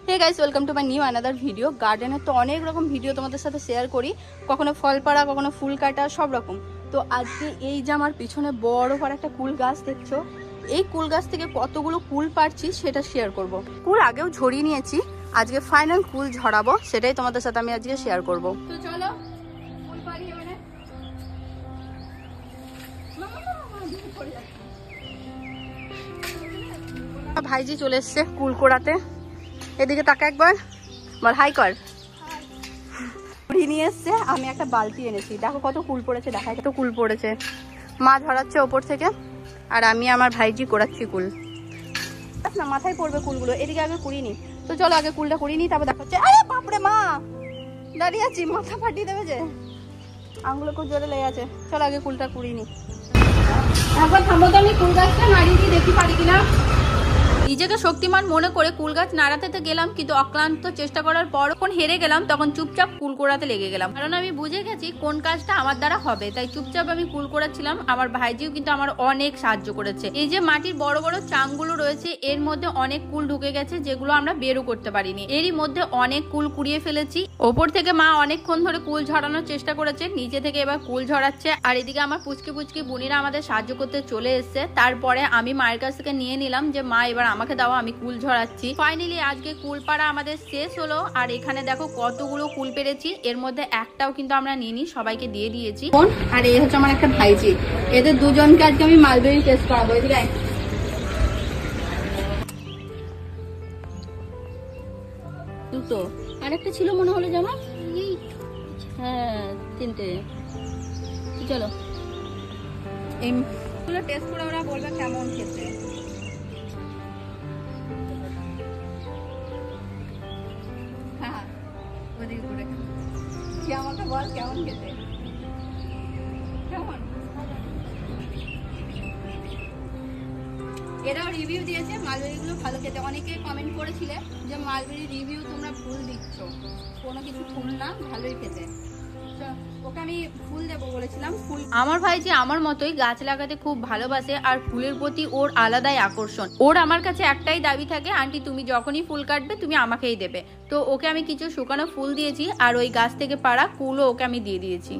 Hey guys, welcome to my new another video. গার্ডেনের তো অনেক রকম ভিডিও তোমাদের সাথে শেয়ার করি, কখনো ফল পাড়া, কখনো ফুল কাটা, সব রকম। তো আজকে এই যে আমার পিছনে বড় বড় একটা কুল গাছ দেখছো, এই কুল গাছ থেকে কতগুলো কুল পাড়ছি সেটা শেয়ার করব। কুল আগেও ঝরিয়ে নিয়েছি, আজকে ফাইনাল কুল ঝরাবো, সেটাই তোমাদের সাথে আমি আজকে শেয়ার করব। তো চলো কুল পাড়ি এবারে। ভাইজি চলে এসছে কুল কোড়াতে। এদিকে তাকা একবার, বল হাই কর। কুড়ি নিয়ে এসছে, আমি একটা বালতি এনেছি। দেখো কত কুল পড়েছে, দেখায় কত কুল পড়েছে। মা ঝরাচ্ছে ওপর থেকে, আর আমি আমার ভাইজি কোড়াচ্ছি কুল। না মাথায় পড়বে কুলগুলো, এদিকে আগে কুড়িনি। তো চলো আগে কুলটা কুড়িনি, তারপর দেখাচ্ছে। আরে বাপরে মা, দাঁড়িয়ে আছি, মাথা ফাটিয়ে দেবে যে, আঙুলো খুব জোরে লেগে আছে। চলো আগে কুলটা কুড়িনি। একবার থামো তো, আমি কুল গাছটা নাড়িয়ে দিয়ে দেখি পারি কিনা। নিজেকে শক্তিমান মনে করে কুল গাছ নাড়াতে গেলাম, কিন্তু অক্লান্ত চেষ্টা করার পর যখন হেরে গেলাম তখন চুপচাপ কুল কোড়াতে লেগে গেলাম। কারণ আমি বুঝে গেছি কোন কাজটা আমার দ্বারা হবে, তাই চুপচাপ আমি কুল কোড়াচ্ছিলাম। আমার ভাইজিও কিন্তু আমার অনেক সাহায্য করেছে। এই যে মাটির বড় বড় চাংগুলো রয়েছে, এর মধ্যে অনেক কুল ঢুকে গেছে, যেগুলো আমরা বেরও করতে পারিনি। এরই মধ্যে অনেক কুল কুড়িয়ে ফেলেছি। ওপর থেকে মা অনেকক্ষণ ধরে কুল ঝরানোর চেষ্টা করেছে, নিচে থেকে এবার কুল ঝরাচ্ছে। আর এদিকে আমার পুচকি পুচকি বুনিরা আমাদের সাহায্য করতে চলে এসছে। তারপরে আমি মায়ের কাছ থেকে নিয়ে নিলাম যে মা এবার আমাকে দাও, আমি কুল ঝরাচ্ছি। ফাইনালি আজকে কুল পাড়া আমাদের শেষ হলো। আর এখানে দেখো কতগুলো কুল পেরেছি, এর মধ্যে একটাও কিন্তু আমরা নিইনি, সবাইকে দিয়ে দিয়েছি। আর এই হচ্ছে আমার একটা ভাইজি, এদের দুজনকে আজকে আমি মালবেরি টেস্ট করাবো। এদিকে দুটো, আরেকটা ছিল মনে হলো জামা। হ্যাঁ তিনটে। চলো এইগুলো টেস্ট করে ওরা বলবে কেমন খেতে। হ্যাঁ ওদিকে করে কি আমাকে বল কেমন খেতে, কেমন। এরাও রিভিউ দিয়েছে মালবেরিগুলো ভালো খেতে। অনেকে কমেন্ট করেছিলে যে মালবেরি রিভিউ তোমরা ফুল দিচ্ছ, কোনো কিছু ফুল না, ভালোই খেতে। ওকে আমি ফুল দেবো বলেছিলাম। ফুল আমার ভাই যে আমার মতোই গাছ লাগাতে খুব ভালোবাসে, আর ফুলের প্রতি ওর আলাদাই আকর্ষণ। ওর আমার কাছে একটাই দাবি থাকে, আন্টি তুমি যখনই ফুল কাটবে তুমি আমাকেই দেবে। তো ওকে আমি কিছু শুকানো ফুল দিয়েছি, আর ওই গাছ থেকে পাড়া কুলও ওকে আমি দিয়ে দিয়েছি।